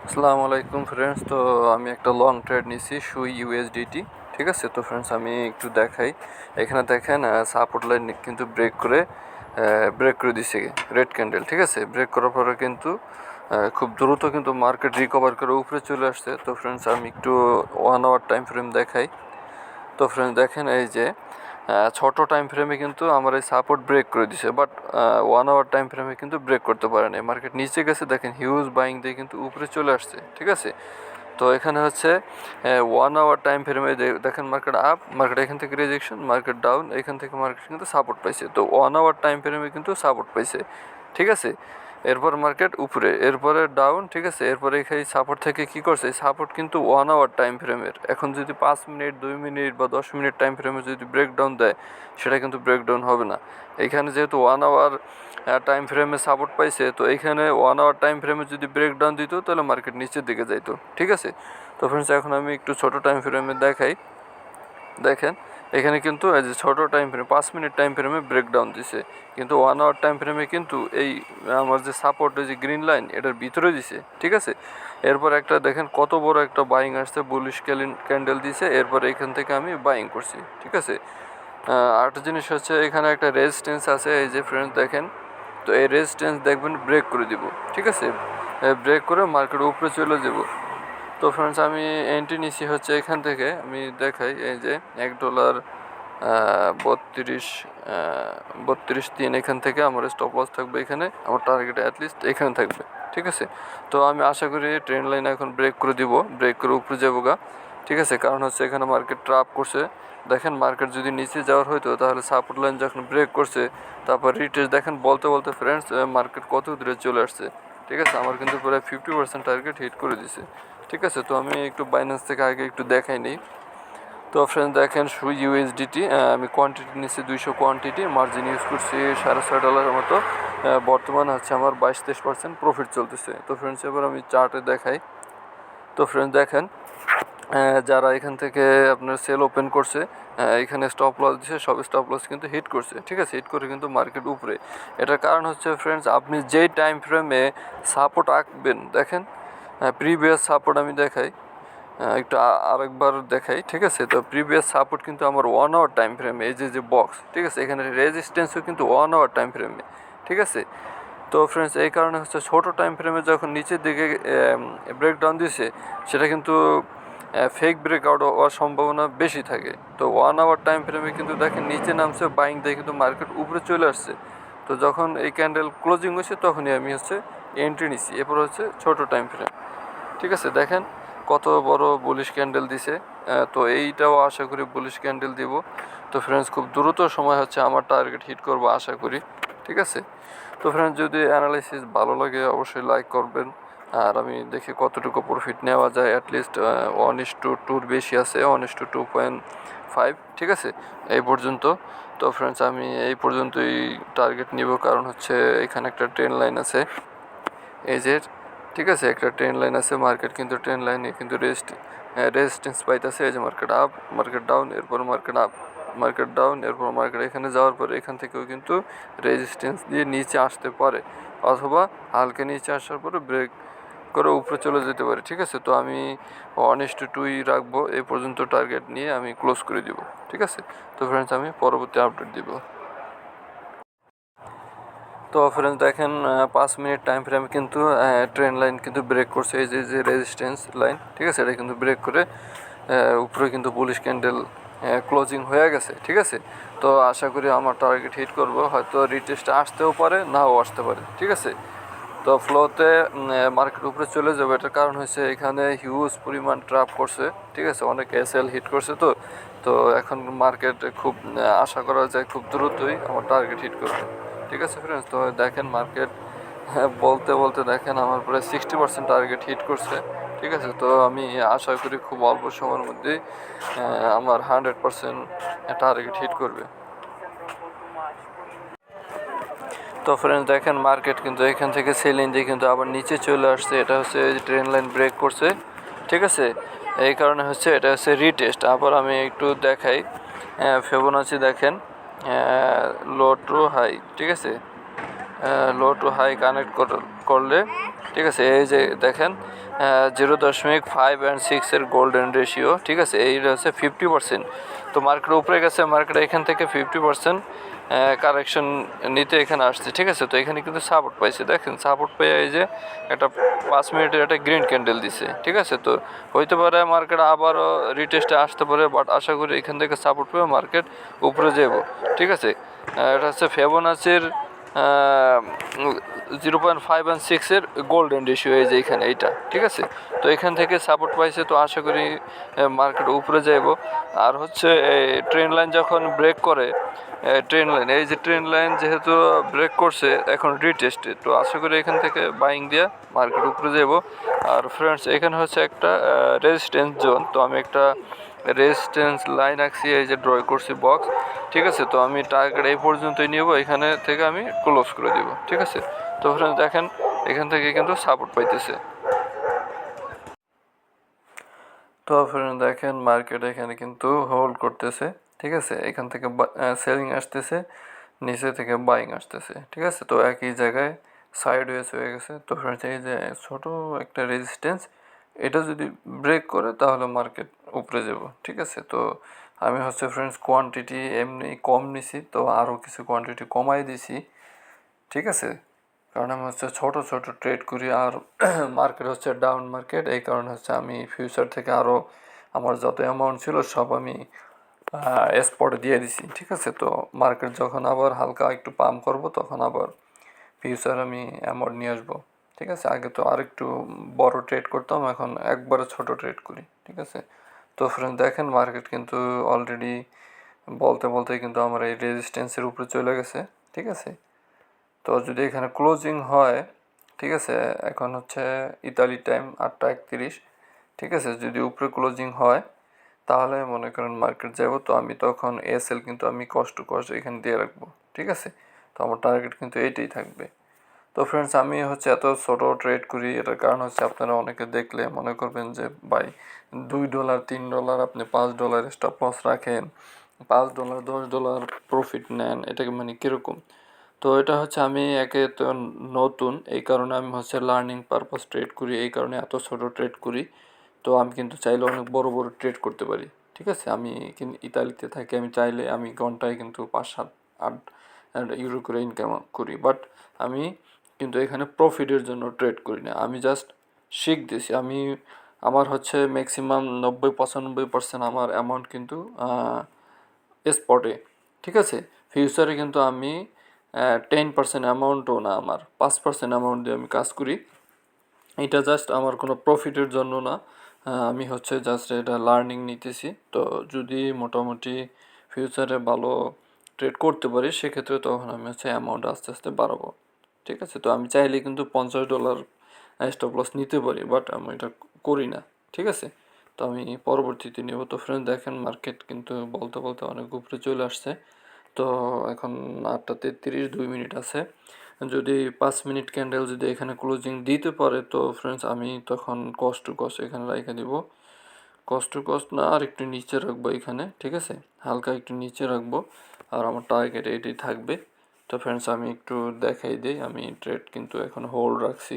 আসসালামু আলাইকুম ফ্রেন্ডস। তো আমি একটা লং ট্রেড নিছি সুই ইউএসডিটি। ঠিক আছে, তো ফ্রেন্ডস আমি একটু দেখাই। এখানে দেখেন সাপোর্ট লাইন কিন্তু ব্রেক করে দিছে রেড ক্যান্ডেল। ঠিক আছে, ব্রেক করার পরে কিন্তু খুব দ্রুত কিন্তু মার্কেট রিকভার করে উপরে চলে আসছে। তো ফ্রেন্ডস আমি একটু 1 আওয়ার টাইম ফ্রেম দেখাই। তো ফ্রেন্ডস দেখেন এই যে ছোট টাইম ফ্রেমে কিন্তু আমার এই সাপোর্ট ব্রেক করে দিছে, বাট 1 আওয়ার টাইম ফ্রেমে কিন্তু ব্রেক করতে পারে না। মার্কেট নিচে গেছে, দেখেন হিউজ বাইং দিয়ে কিন্তু উপরে চলে আসছে। ঠিক আছে, তো এখানে হচ্ছে 1 আওয়ার টাইম ফ্রেমে দেখেন মার্কেট আপ, মার্কেট এখান থেকে রিজেকশন, মার্কেট ডাউন, এখান থেকে মার্কেট কিন্তু সাপোর্ট পাইছে। তো 1 আওয়ার টাইম ফ্রেমে কিন্তু সাপোর্ট পাইছে। ঠিক আছে, এরপর মার্কেট উপরে, এরপরে ডাউন। ঠিক আছে, এরপরে এখানে সাপোর্ট থেকে কি করছে, সাপোর্ট কিন্তু 1 আওয়ার টাইম ফ্রেমের। এখন যদি 5 মিনিট, 2 মিনিট বা 10 মিনিট টাইম ফ্রেমে যদি ব্রেকডাউন দেয়, সেটা কিন্তু ব্রেকডাউন হবে না। এইখানে যেহেতু 1 আওয়ার টাইম ফ্রেমে সাপোর্ট পাইছে, তো এইখানে 1 আওয়ার টাইম ফ্রেমে যদি ব্রেকডাউন দিত, তাহলে মার্কেট নিচের দিকে যাইতো। ঠিক আছে, তো ফ্রেন্ডস এখন আমি একটু ছোট টাইম ফ্রেমে দেখাই। দেখেন এখানে কিন্তু এই যে ছোটো টাইম ফ্রেম 5 মিনিট টাইম ফ্রেমে ব্রেকডাউন দিছে, কিন্তু 1 আওয়ার টাইম ফ্রেমে কিন্তু এই আমার যে সাপোর্ট, যে গ্রিন লাইন, এটার ভিতরে দিছে। ঠিক আছে, এরপর একটা দেখেন কত বড় একটা বাইং আসছে, বুলিশ ক্যান্ডেল দিছে, এরপর এখান থেকে আমি বাইং করছি। ঠিক আছে, আরেকটা জিনিস হচ্ছে এখানে একটা রেজিস্ট্যান্স আছে, এই যে ফ্রেন্ডস দেখেন। তো এই রেজিস্ট্যান্স দেখবেন ব্রেক করে দিব। ঠিক আছে, ব্রেক করে মার্কেট উপরে চলে যাব। তো ফ্রেন্ডস আমি এন্ট্রি নিছি হচ্ছে এখান থেকে, আমি দেখাই। এই যে $1 32 32.3, এখান থেকে আমার স্টপ লস থাকবে এখানে, আমার টার্গেট অ্যাটলিস্ট এখানে থাকবে। ঠিক আছে, তো আমি আশা করি ট্রেন্ড লাইন এখন ব্রেক করে দিব, ব্রেক করে উপরে যাবো গা। ঠিক আছে, কারণ হচ্ছে এখানে মার্কেট ট্রাপ করছে। দেখেন মার্কেট যদি নিচে যাওয়ার হইতো, তাহলে সাপোর্ট লাইন যখন ব্রেক করছে, তারপর রিটেস্ট দেখেন বলতে বলতে ফ্রেন্ডস মার্কেট কত দূরে চলে আসছে। ঠিক আছে, আমার কিন্তু প্রায় 50% টার্গেট হিট করে দিছে। ঠিক আছে, তো আমি একটু বাইন্যান্স থেকে আগে একটু দেখাই নিই। তো ফ্রেন্ড দেখেন সুই ইউএসডিটি, আমি কোয়ান্টিটি নিচ্ছি 200 কোয়ান্টিটি, মার্জিন ইউজ করছি $6.5 মতো। বর্তমানে হচ্ছে আমার 22-23% প্রফিট চলতেছে। তো ফ্রেন্ডস এবার আমি চার্টে দেখাই। তো ফ্রেন্ড দেখেন যারা এখান থেকে আপনার সেল ওপেন করছে, এখানে স্টপ লস দিছে, সব স্টপ লস কিন্তু হিট করছে। ঠিক আছে, হিট করে কিন্তু মার্কেট উপরে। এটার কারণ হচ্ছে ফ্রেন্ডস, আপনি যেই টাইম ফ্রেমে সাপোর্ট আঁকবেন, দেখেন প্রিভিয়াস সাপোর্ট আমি দেখাই, একটু আরেকবার দেখাই। ঠিক আছে, তো প্রিভিয়াস সাপোর্ট কিন্তু আমার 1 আওয়ার টাইম ফ্রেমে, এই যে বক্স। ঠিক আছে, এখানে রেজিস্ট্যান্সও কিন্তু 1 আওয়ার টাইম ফ্রেমে। ঠিক আছে, তো ফ্রেন্ডস এই কারণে হচ্ছে ছোটো টাইম ফ্রেমে যখন নিচের দিকে ব্রেকডাউন দিছে, সেটা কিন্তু ফেক ব্রেকআউট হওয়ার সম্ভাবনা বেশি থাকে। তো 1 আওয়ার টাইম ফ্রেমে কিন্তু দেখেন নিচে নামছে, বাইং দিয়ে কিন্তু মার্কেট উপরে চলে আসছে। তো যখন এই ক্যান্ডেল ক্লোজিং হয়েছে, তখনই আমি হচ্ছে এন্ট্রি নিছি। এরপর হচ্ছে ছোটো টাইম ফ্রেম। ঠিক আছে, দেখেন কত বড় বুলিশ ক্যান্ডেল দিছে। তো এইটাও আশা করি বুলিশ ক্যান্ডেল দিব। তো ফ্রেন্ডস খুব দ্রুত সময় হচ্ছে আমার টার্গেট হিট করবো আশা করি। ঠিক আছে, তো ফ্রেন্ডস যদি অ্যানালাইসিস ভালো লাগে অবশ্যই লাইক করবেন। আর আমি দেখি কতটুকু প্রফিট নেওয়া যায়, অ্যাটলিস্ট 1:2 বেশি আছে, 1:2.5। ঠিক আছে, এই পর্যন্ত। তো ফ্রেন্ডস আমি এই পর্যন্তই টার্গেট নিব, কারণ হচ্ছে এখানে একটা ট্রেন লাইন আছে, এই যে। ঠিক আছে, একটা ট্রেন লাইন আছে, মার্কেট কিন্তু ট্রেন লাইনে কিন্তু রেজিস্ট্যান্স পাইতেছে। এই যে মার্কেট আপ, মার্কেট ডাউন, এরপর মার্কেট আপ, মার্কেট ডাউন, এরপর মার্কেট এখানে যাওয়ার পরে এখান থেকেও কিন্তু রেজিস্ট্যান্স দিয়ে নিচে আসতে পারে, অথবা হালকা নিচে আসার পরে ব্রেক করে উপরে চলে যেতে পারে। ঠিক আছে, তো আমি 1:2 রাখবো, এই পর্যন্ত টার্গেট নিয়ে আমি ক্লোজ করে দিব। ঠিক আছে, তো ফ্রেন্ডস আমি পরবর্তী আপডেট দিব। তো ফ্রেন্ডস দেখেন 5 মিনিট টাইম ফ্রেমে কিন্তু ট্রেন লাইন কিন্তু ব্রেক করছে, এই যে রেজিস্ট্যান্স লাইন। ঠিক আছে, এটা কিন্তু ব্রেক করে উপরে কিন্তু বুলিশ ক্যান্ডেল ক্লোজিং হয়ে গেছে। ঠিক আছে, তো আশা করি আমার টার্গেট হিট করব, হয়তো রিটেস্ট আসতেও পারে, নাও আসতে পারে। ঠিক আছে, তো ফ্লোতে মার্কেট উপরে চলে যাবে। এটার কারণ হচ্ছে এখানে হিউজ পরিমাণ ট্রাপ করছে। ঠিক আছে, অনেক এসএল হিট করছে। তো তো এখন মার্কেট খুব আশা করা যায় খুব দ্রুতই আমার টার্গেট হিট করবে। ঠিক আছে ফ্রেন্ডস, তো দেখেন মার্কেট বলতে বলতে দেখেন আমার প্রায় 60% টার্গেট হিট করছে। ঠিক আছে, তো আমি আশা করি খুব অল্প সময়ের মধ্যেই আমার 100% টার্গেট হিট করবে। তো ফ্রেন্ডস দেখেন মার্কেট কিন্তু এখান থেকে সেলিং দিয়ে কিন্তু আবার নিচে চলে আসছে। এটা হচ্ছে ট্রেন লাইন ব্রেক করছে। ঠিক আছে, এই কারণে হচ্ছে এটা হচ্ছে রিটেস্ট। আবার আমি একটু দেখাই, ফিবোনাচি দেখেন, লো টু হাই। ঠিক আছে, লো টু হাই কানেক্ট করলে, ঠিক আছে, এই যে দেখেন 0.5 and 6 গোল্ডেন রেশিও, ঠিক আছে, এইটা হচ্ছে 50%। তো মার্কেট উপরে গেছে, মার্কেট এখান থেকে 50% কারেকশন নিতে এখানে আসছে, ঠিক আছে। তো এখানে কিন্তু সাপোর্ট পাইছে, দেখেন সাপোর্ট পেয়ে এই যে একটা 5 মিনিটের একটা গ্রিন ক্যান্ডেল দিছে, ঠিক আছে। তো হইতে পারে মার্কেট আবারও রিটেস্টে আসতে পারে, বাট আশা করি এখান থেকে সাপোর্ট পেয়ে মার্কেট উপরে যাব, ঠিক আছে। এটা হচ্ছে ফেবোনাচির 0.5 and 6 গোল্ডেন রেশিও, এই যে এখানে এইটা, ঠিক আছে। তো এখান থেকে সাপোর্ট পাইছে, তো আশা করি মার্কেট উপরে যাইব। আর হচ্ছে ট্রেন লাইন যখন ব্রেক করে, ট্রেন লাইন, এই যে ট্রেন লাইন যেহেতু ব্রেক করছে এখন রিটেস্টে, তো আশা করি এখান থেকে বাইং দিয়ে মার্কেট উপরে যাব। আর ফ্রেন্ডস এখানে হচ্ছে একটা রেজিস্ট্যান্স জোন, তো আমি একটা রেজিস্ট্যান্স লাইন আঁকছি, এই যে ড্র করছি বক্স, ঠিক আছে। তো আমি টার্গেট এই পর্যন্তই নিব, এখানে থেকে আমি ক্লোজ করে দিব, ঠিক আছে। তো ফ্রেন্ডস দেখেন এখান থেকে কিন্তু সাপোর্ট পাইতেছে। তো ফ্রেন্ড দেখেন মার্কেট এখানে কিন্তু হোল্ড করতেছে, ঠিক আছে। এখান থেকে সেলিং আসতেছে, নিচে থেকে বাইং আসতেছে, ঠিক আছে। তো একই জায়গায় সাইড ওয়েজ হয়ে গেছে। তো ফ্রেন্ডস এই যে ছোট একটা রেজিস্ট্যান্স, এটা যদি ব্রেক করে তাহলে মার্কেট উপরে যাব, ঠিক আছে। তো আমি হচ্ছে ফ্রেন্ডস কোয়ান্টিটি এমনি কম নিছি, তো আরও কিছু কোয়ান্টিটি কমাই দিছি, ঠিক আছে। কারণ আমি হচ্ছে ছোটো ছোটো ট্রেড করি, আর মার্কেট হচ্ছে ডাউন মার্কেট, এই কারণে হচ্ছে আমি ফিউচার থেকে আরও আমার যত অ্যামাউন্ট ছিল সব আমি স্পটে দিয়ে দিছি, ঠিক আছে। তো মার্কেট যখন আবার হালকা একটু পাম্প করব তখন আবার ফিউচার আমি অ্যামাউন্ট নিয়ে আসবো, ঠিক আছে। আগে তো আর একটু বড় ট্রেড করতাম, এখন একবারে ছোট ট্রেড করি, ঠিক আছে। তো ফ্রেন্ড দেখেন মার্কেট কিন্তু অলরেডি বলতে বলতে কিন্তু আমার এই রেজিস্ট্যান্সের উপরে চলে গেছে, ঠিক আছে। তো যদি এখানে ক্লোজিং হয়, ঠিক আছে, এখন হচ্ছে ইতালি টাইম 8টা 31, ঠিক আছে। যদি উপরে ক্লোজিং হয় তাহলে মনে করেন মার্কেট যাব, তো আমি তখন এসএল কিন্তু আমি কষ্ট টু কস্ট এখানে দিয়ে রাখবো, ঠিক আছে। তো আমার টার্গেট কিন্তু এইটাই থাকবে। তো ফ্রেন্ডস আমি হচ্ছে এত ছোটো ট্রেড করি, এটার কারণ হচ্ছে আপনারা অনেকে দেখলে মনে করবেন যে ভাই $2 $3 আপনি $5 স্টপ লস রাখেন, $5 $10 প্রফিট নেন, এটাকে মানে কীরকম। তো এটা হচ্ছে আমি একে তো নতুন, এই কারণে আমি হচ্ছে লার্নিং পারপাস ট্রেড করি, এই কারণে এত ছোটো ট্রেড করি। তো আমি কিন্তু চাইলে অনেক বড় বড় ট্রেড করতে পারি, ঠিক আছে। আমি কিন্তু ইতালিতে থাকি, আমি চাইলে আমি ঘন্টায় কিন্তু 5 7 8 ইউরো করে ইনকাম করি, বাট আমি কিন্তু এখানে প্রফিটের জন্য ট্রেড করি না, আমি জাস্ট শিখতেছি। আমি আমার হচ্ছে ম্যাক্সিমাম 90-95% আমার অ্যামাউন্ট কিন্তু স্পটে, ঠিক আছে। ফিউচারে কিন্তু আমি 10% অ্যামাউন্টও না, আমার 5% অ্যামাউন্ট দিয়ে আমি কাজ করি। এটা জাস্ট আমার কোনো প্রফিটের জন্য না, আমি হচ্ছে জাস্ট এটা লার্নিং নিতেছি। তো যদি মোটামুটি ফিউচারে ভালো ট্রেড করতে পারি সেক্ষেত্রে তখন আমি হচ্ছে অ্যামাউন্ট আস্তে আস্তে বাড়াবো, ঠিক আছে। তো আমি চাইলে কিন্তু $50 স্টপ লস নিতে পারি, বাট আমি এটা করি না, ঠিক আছে। তো আমি পরবর্তীতে নেব। তো ফ্রেন্ড দেখেন মার্কেট কিন্তু বলতে বলতে অনেক উপরে চলে আসছে। তো এখন 8টা 33, 2 মিনিট আছে। যদি 5 মিনিট ক্যান্ডেল যদি এখানে ক্লোজিং দিতে পারে, তো ফ্রেন্ডস আমি তখন কস্ট টু কস্ট এখানে রেখে দিব। কস্ট টু কস্ট না, আর একটু নিচে রাখবো এখানে, ঠিক আছে, হালকা একটু নিচে রাখবো। আর আমার টার্গেট এটাই থাকবে। তো ফ্রেন্ডস আমি একটু দেখাই দিই, আমি ট্রেড কিন্তু এখন হোল্ড রাখছি।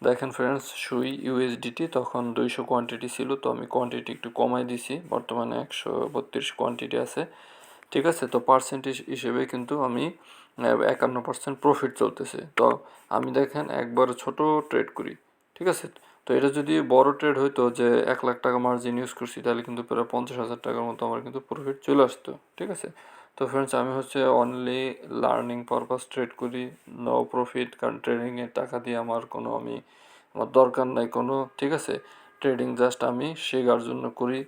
দেখেন ফ্রেন্ডস সুই ইউএসডিটি তখন 200 কোয়ান্টিটি ছিল, তো আমি কোয়ান্টিটি একটু কমাই দিছি, বর্তমানে 132 কোয়ান্টিটি আছে, ঠিক আছে। তো পার্সেন্টেজ হিসেবে কিন্তু আমি 51% প্রফিট চলতেছে। তো আমি দেখেন একবার ছোট ট্রেড করি, ঠিক আছে। তো এটা যদি বড় ট্রেড হইতো যে 1 লাখ টাকা মার্জিন ইউজ করছি, তাহলে কিন্তু প্রায় 50,000 টাকার মতো আমার কিন্তু প্রফিট চলে আসতো, ঠিক আছে। তো ফ্রেন্ডস আমি হচ্ছে অনলি লার্নিং পারপাস ট্রেড করি, নো প্রফিট, কারণ ট্রেডিংয়ের টাকা দিয়ে আমার দরকার নাই কোনো, ঠিক আছে। ট্রেডিং জাস্ট আমি শেখার জন্য করি।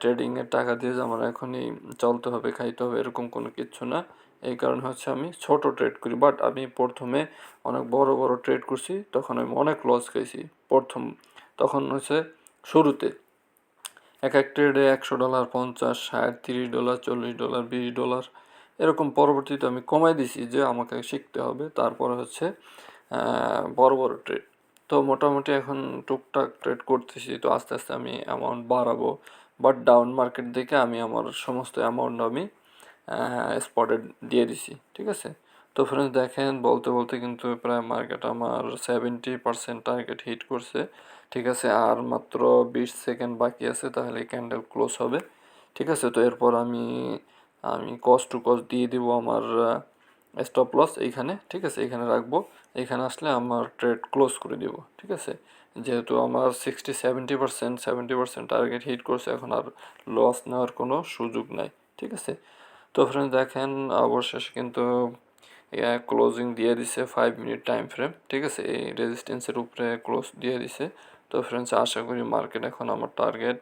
ট্রেডিংয়ের টাকা দিয়ে যে আমার এখনই চলতে হবে, খাইতে হবে, এরকম কোনো কিছু না। এই কারণে হচ্ছে আমি ছোট ট্রেড করি, বাট আমি প্রথমে অনেক বড় বড় ট্রেড করছি, তখন আমি অনেক লস খাইছি তখন হচ্ছে শুরুতে এক এক ট্রেডে $100, 50, 60, $30, $40, $20 এরকম। পরবর্তীতে আমি কমাই দিছি যে আমাকে শিখতে হবে, তারপরে হচ্ছে বড় বড় ট্রেড। তো মোটামুটি এখন টুকটাক ট্রেড করতেছি, তো আস্তে আস্তে আমি অ্যামাউন্ট বাড়াবো, বাট ডাউন মার্কেট দেখে আমি আমার সমস্ত অ্যামাউন্ট আমি স্পটে দিয়ে দিছি, ঠিক আছে। তো ফ্রেন্ডস দেখেন বলতে বলতে কিন্তু প্রায় মার্কেট আমার 70% টার্গেট হিট করছে। ঠিক আছে, আর মাত্র 20 সেকেন্ড বাকি আছে, তাহলে ক্যান্ডেল ক্লোজ হবে। ঠিক আছে, তো এরপর আমি আমি কস্ট টু কস্ট দিয়ে দিব আমার স্টপ লস এইখানে। ঠিক আছে, এখানে রাখবো। এখানে আসলে আমার ট্রেড ক্লোজ করে দিব। ঠিক আছে, যেহেতু আমার 70% টার্গেট হিট করছে, এখন আর লস নেওয়ার কোনো সুযোগ নাই। ঠিক আছে, তো ফ্রেন্ডস দেখেন অবশেষে কিন্তু ক্লোজিং দিয়ে দিছে 5 মিনিট টাইম ফ্রেম। ঠিক আছে, এই রেজিস্ট্যান্সের উপরে ক্লোজ দিয়ে দিছে। তো ফ্রেন্ডস আশা করি মার্কেট এখন আমার টার্গেট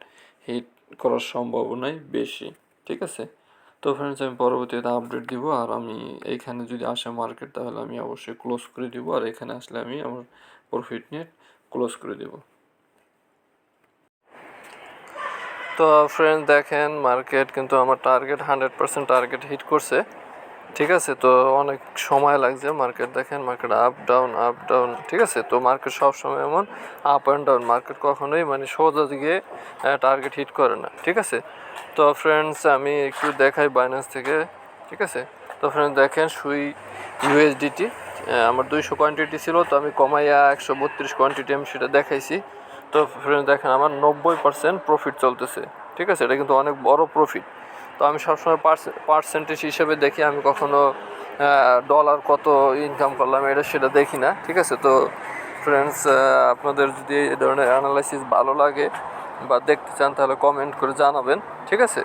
হিট করার সম্ভাবনাই বেশি। ঠিক আছে, তো ফ্রেন্ডস আমি পরবর্তীতে আপডেট দিব, আর আমি এইখানে যদি আসে মার্কেট তাহলে আমি অবশ্যই ক্লোজ করে দিব, আর এখানে আসলে আমি আমার প্রফিট নিয়ে ক্লোজ করে দিব। তো ফ্রেন্ড দেখেন মার্কেট কিন্তু আমার টার্গেট 100% টার্গেট হিট করছে। ঠিক আছে, তো অনেক সময় লাগছে। মার্কেট দেখেন, market up down up down. ঠিক আছে, তো মার্কেট সবসময় এমন আপ অ্যান্ড ডাউন, মার্কেট কখনোই মানে সোজা দিকে টার্গেট হিট করে না। ঠিক আছে, তো ফ্রেন্ডস আমি একটু দেখাই বাইন্যান্স থেকে। ঠিক আছে, তো ফ্রেন্ডস দেখেন সুই ইউএসডিটি আমার 200 কোয়ান্টিটি ছিল, তো আমি কমাইয়া 132 কোয়ান্টিটি আমি সেটা দেখাইছি। তো ফ্রেন্ডস দেখেন আমার 90% প্রফিট চলতেছে। ঠিক আছে, এটা কিন্তু অনেক বড় প্রফিট। তো আমি সবসময় পার্সেন্টেজ হিসেবে দেখি, আমি কখনো ডলার কত ইনকাম করলাম এটা সেটা দেখি না। ঠিক আছে, তো ফ্রেন্ডস আপনাদের যদি এই ধরনের অ্যানালাইসিস ভালো লাগে বা দেখতে চান তাহলে কমেন্ট করে জানাবেন। ঠিক আছে,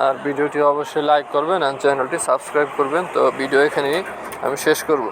আর ভিডিওটি অবশ্যই লাইক করবেন আর চ্যানেলটি সাবস্ক্রাইব করবেন। তো ভিডিও এখানেই আমি শেষ করব।